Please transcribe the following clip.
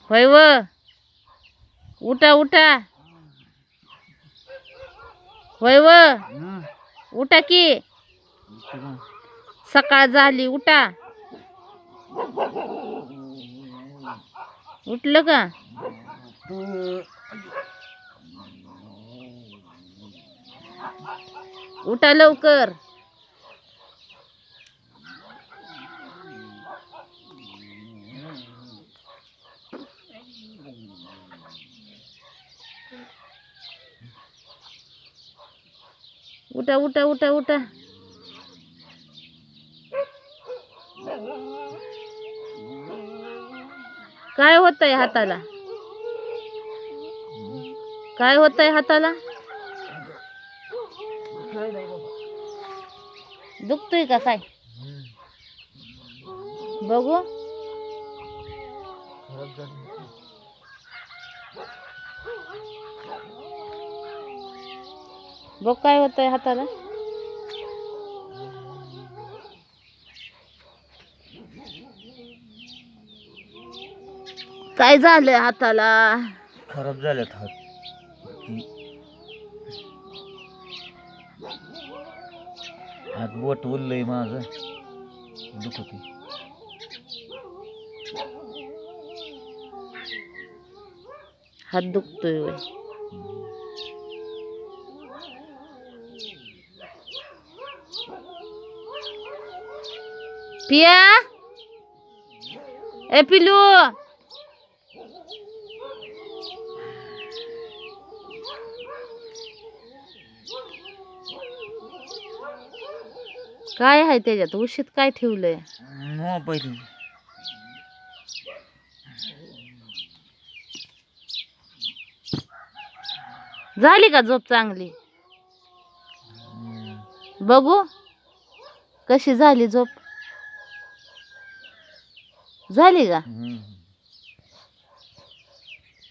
होय व उठा उठा होय व उठा की सकाळ झाली उठा उठलं का उठा लवकर उठा उठा उठा उठा काय होतंय हाताला काय होतंय हाताला दुखतोय का काय बघू बघ काय होतंय हाताला काय झालंय हाताला खराब झाल्यात हात हात बोट उरलंय माझं दुखत हात दुखतोय होय. पिया ए पिलू काय आहे त्याच्यात उशीत काय ठेवलंय मोबाईल झाली का झोप चांगली बघू कशी झाली झोप झाली का